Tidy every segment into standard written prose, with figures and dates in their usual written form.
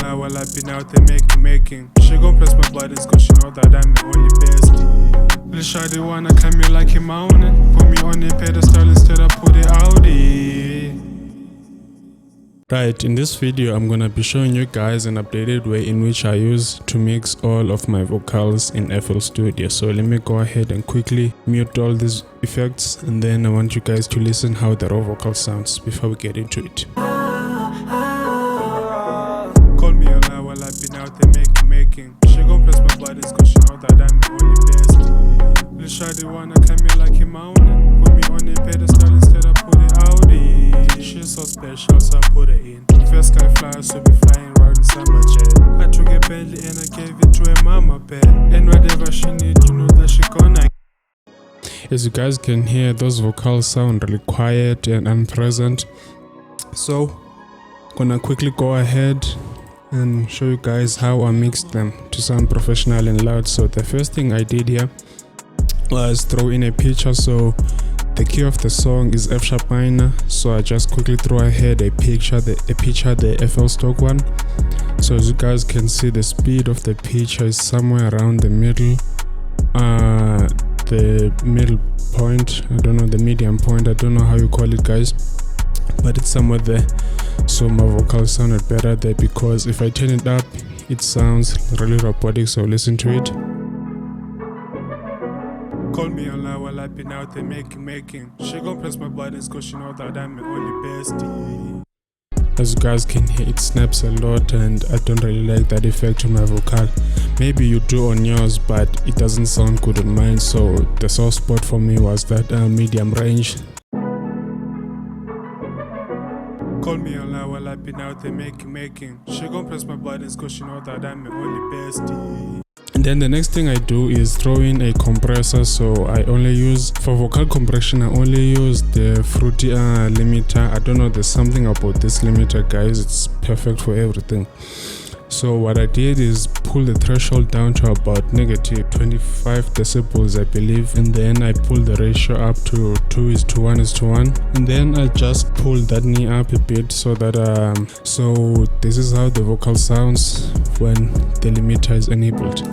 lie while I been out there making. She gon' press my buttons cause she know that I'm the only bestie. Little shawty wanna come here like a mountain. Put me on a pedestal instead I put it Audi. Right, in this video I'm gonna be showing you guys an updated way in which I use to mix all of my vocals in FL Studio. So let me go ahead and quickly mute all these effects, and then I want you guys to listen how the raw vocal sounds before we get into it. Call me a lie while I've been out there making. She gon' press my buttons cause she know that I'm the only bestie. Little shawty wanna come here like a mountain. Put me on a pedestal instead I put it Audi. She's so special so I put her in. First sky flyer so be flying around in summer jet. I took a Bentley and I gave it to her mama pet. And whatever she need, you know that she gonna. As you guys can hear, those vocals sound really quiet and unpresent. So gonna quickly go ahead and show you guys how I mixed them to sound professional and loud. So the first thing I did here was throw in a picture. So the key of the song is F sharp minor, so I just quickly throw ahead a picture, the FL stock one. So as you guys can see, the speed of the picture is somewhere around the middle point, I don't know, the medium point, I don't know how you call it guys, but it's somewhere there. So my vocals sounded better there, because if I turn it up it sounds really robotic. So listen to it. Call me a lie while I've been out there making. She gon' press my buttons cause she know that I'm the only bestie. As you guys can hear, it snaps a lot and I don't really like that effect on my vocal. Maybe you do on yours, but it doesn't sound good on mine. So the soft spot for me was that medium range. Call me a lie while I've been out there making. She gon' press my buttons cause she know that I'm the only bestie. And then the next thing I do is throw in a compressor. So I only use, for vocal compression, I only use the Fruity limiter. I don't know, there's something about this limiter guys, it's perfect for everything. So what I did is pull the threshold down to about negative 25 decibels I believe, and then I pull the ratio up to 2:1:1, and then I just pull that knee up a bit so that so this is how the vocal sounds when the limiter is enabled.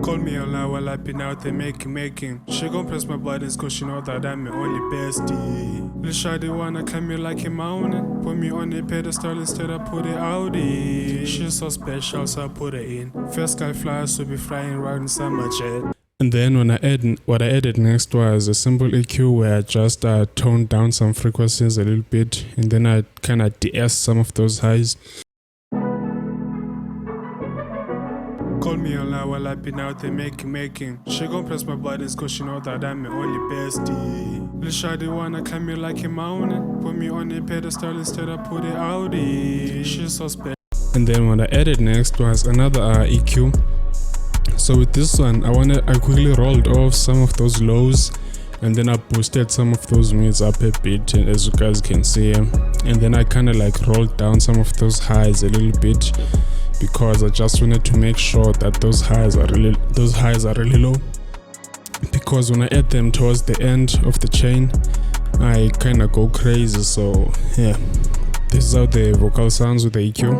Call me a lie while I've been out there making. She gon' press my buttons cause she know that I'm the only bestie. Little shawty wanna come here like a mountain. Put me on a pedestal instead I put it Audi. She's so special so I put her in. First sky flyer so be flying around in summer jet. And then what I added next was a simple EQ where I just toned down some frequencies a little bit, and then I kinda de-essed some of those highs. Call me a lie while I've been out there making. She gon' press my buttons cause she know that I'm the only bestie. Little shawty wanna come here like a mountain. Put me on a pedestal instead I put it Audi. She's so special. And then what I added next was another EQ. So with this one, I quickly rolled off some of those lows, and then I boosted some of those mids up a bit, as you guys can see. And then I kinda like rolled down some of those highs a little bit, because I just wanted to make sure that those highs are really low, because when I add them towards the end of the chain I kinda go crazy. So yeah, this is how the vocal sounds with the EQ.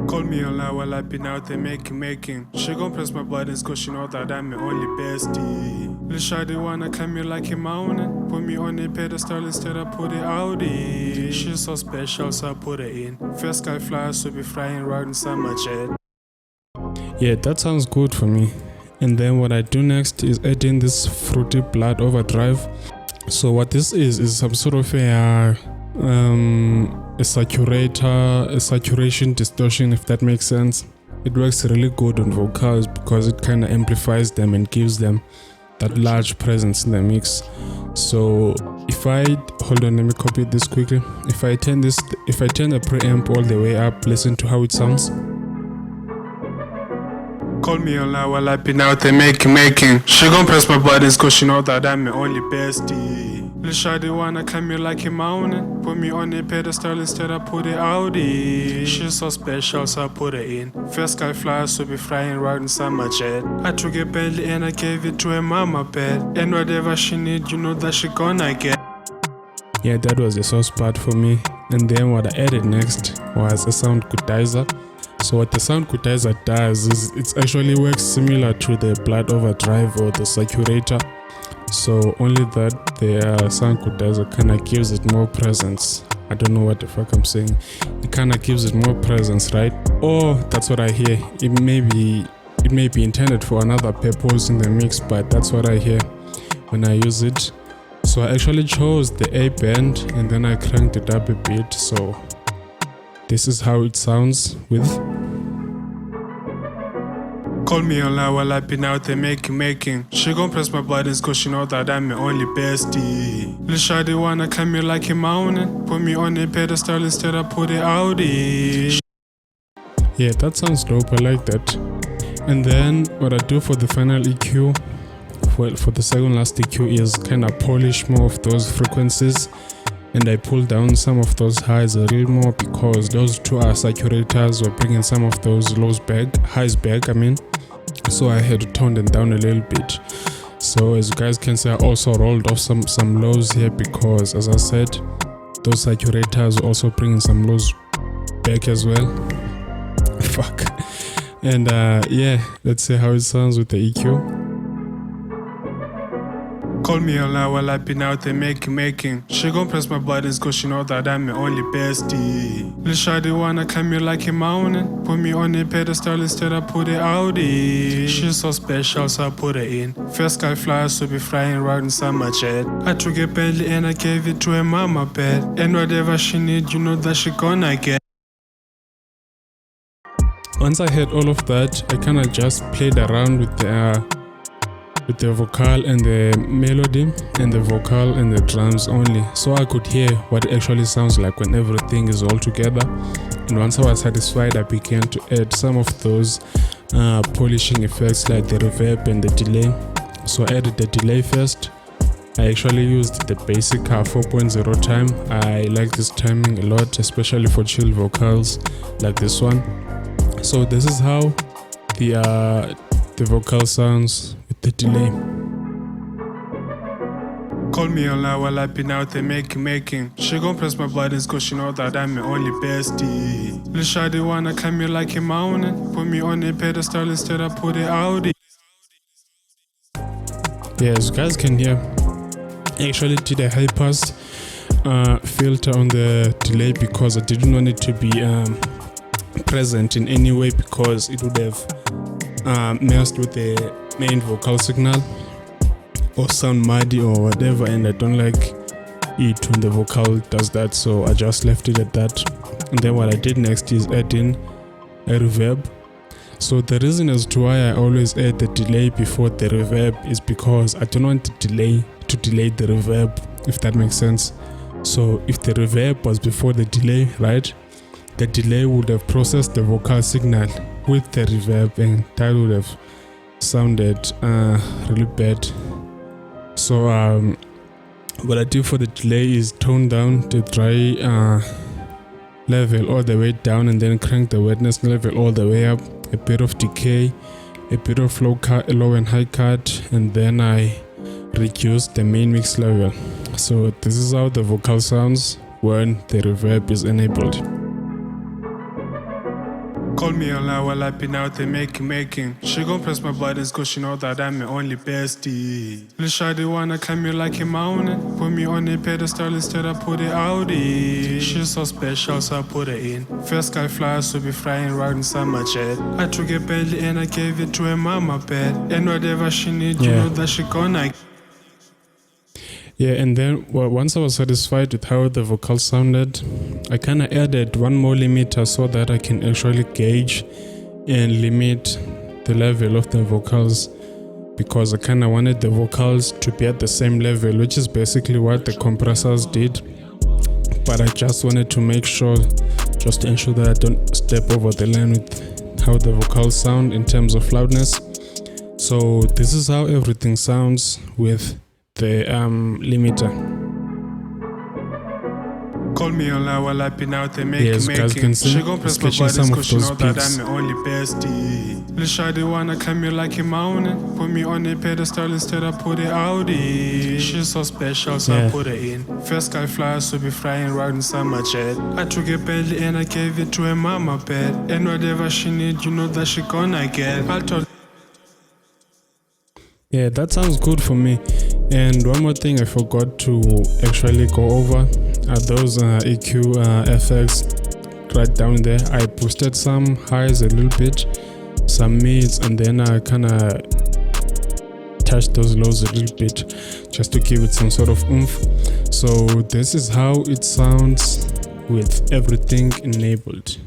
Call me a lie while I've been out there making. She gon' press my buttons cause she know that I'm the only bestie. Little shawty wanna come here like a mountain. Put me on a pedestal instead I put it Audi. She's so special so I put her in. First sky flyer so be flying around in summer jet. Yeah, that sounds good for me. And then what I do next is add in this Fruity Blood Overdrive. So what this is some sort of a saturation distortion, if that makes sense. It works really good on vocals because it kind of amplifies them and gives them that large presence in the mix. So if I hold on, let me copy this quickly. If I turn the preamp all the way up, listen to how it sounds. Call me a lie while I've been out there making. She gon' press my buttons cause she know that I'm the only bestie. Little shawty wanna come here like a mountain. Put me on a pedestal instead I put it Audi. She's so special so I put her in. First sky flyer so be flying around in summer jet. I took a Bentley and I gave it to her mama pet. And whatever she need, you know that she gonna get. Yeah, that was the soft spot for me. And then what I added next was a sound quantizer. So what the sound quantizer does is it actually works similar to the blood overdrive or the saturator. So only that the sound quantizer kind of gives it more presence. I don't know what the fuck I'm saying. It kind of gives it more presence, right? Or that's what I hear. It may be intended for another purpose in the mix, but that's what I hear when I use it. So I actually chose the A band and then I cranked it up a bit. So this is how it sounds with. Call me online while I've been out there making. She gon' press my buttons cause she know that I'm my only bestie. Little shawty wanna climb me like a mountain. Put me on a pedestal instead I put it out it. Yeah, that sounds dope, I like that. And then what I do for the final EQ, for the second last EQ, is kind of polish more of those frequencies. And I pull down some of those highs a little more because those two are saturators were bringing some of those highs back, so I had to tone them down a little bit. So as you guys can see, I also rolled off some lows here because, as I said, those saturators also bringing some lows back as well. Fuck. And yeah, let's see how it sounds with the EQ. Call me online while I've been out there making. She gon' press my buttons cause she know that I'm my only bestie. Little shawty wanna climb me like a mountain. Put me on a pedestal instead I put it out it. She's so special so I put her in. First sky flyer so be flying around in summer jet. I took a Bentley and I gave it to her mama pet. And whatever she need, you know that she gonna get. Once I had all of that, I kinda just played around with the vocal and the melody and the vocal and the drums only, so I could hear what it actually sounds like when everything is all together. And once I was satisfied, I began to add some of those polishing effects like the reverb and the delay. So I added the delay first. I actually used the basic 4.0 time. I like this timing a lot, especially for chill vocals like this one. So this is how the vocal sounds with the delay. Call me online while I've been out there making. She gon' press my buttons cause she know that I'm my only bestie. Little shawty wanna climb me like a mountain. Put me on a pedestal instead I put it out it. Yeah, as you guys can hear, I actually did a high pass filter on the delay because I didn't want it to be present in any way because it would have messed with the main vocal signal or sound muddy or whatever, and I don't like it when the vocal does that, so I just left it at that. And then what I did next is add in a reverb. So the reason as to why I always add the delay before the reverb is because I don't want the delay to delay the reverb, if that makes sense. So if the reverb was before the delay, right, the delay would have processed the vocal signal with the reverb and that would have sounded really bad. So what I do for the delay is tone down the dry level all the way down and then crank the wetness level all the way up, a bit of decay, a bit of low and high cut, and then I reduce the main mix level. So this is how the vocal sounds when the reverb is enabled. Call me online while I've been out there making. She gon' press my buttons cause she know that I'm my only bestie. Little shawty wanna climb me like a mountain. Put me on a pedestal instead I put it out it. She's so special so I put her in. First sky flyer so be flying around in summer jet. I took a Bentley and I gave it to her mama pet. And whatever she need, you know that she gonna. Yeah, and then once I was satisfied with how the vocal sounded, I kind of added one more limiter so that I can actually gauge and limit the level of the vocals, because I kind of wanted the vocals to be at the same level, which is basically what the compressors did. But I just wanted to make sure, just to ensure that I don't step over the line with how the vocals sound in terms of loudness. So this is how everything sounds with the limiter. Call me online while I've been out there Yes, guys can see. She gon' press my Sketching buttons some of cause she those know that pics. I'm the only bestie. Little shawty wanna come here like a mountain. Put me on a pedestal instead I put it out in. She's so special so I put her in. First guy fly so be flying right inside my jet. I took a belly and I gave it to her mama bed. And whatever she need, you know that she gonna get. I told Yeah, that sounds good for me. And one more thing I forgot to actually go over are those EQ effects right down there. I boosted some highs a little bit, some mids, and then I kind of touched those lows a little bit just to give it some sort of oomph. So this is how it sounds with everything enabled.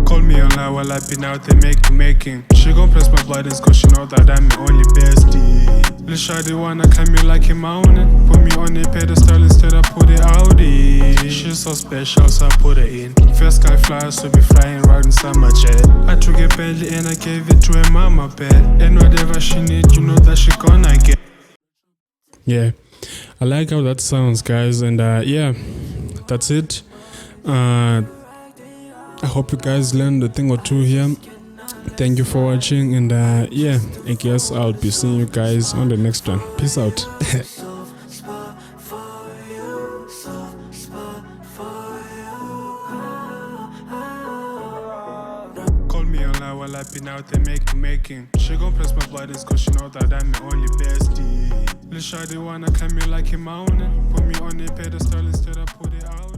call me online while I've been out there making. She gon' press my buttons cause she know that I'm the only bestie. Little shawty wanna come here like a mountain. Put me on a pedestal instead I put it out in. She's so special so I put her in. First guy fly so be flying right inside my jet. I took a belly and I gave it to her mama bed. And whatever she need, you know that she gonna get. Yeah, I like how that sounds, guys, and yeah, that's it. I hope you guys learned a thing or two here. Thank you for watching, and yeah, I guess I'll be seeing you guys on the next one. Peace out. Call me online while I've been out there making. She gon' press my buttons cause she know that I'm the only bestie. Little shawty wanna come here like a mountain. Put me on a pedestal instead I put it out.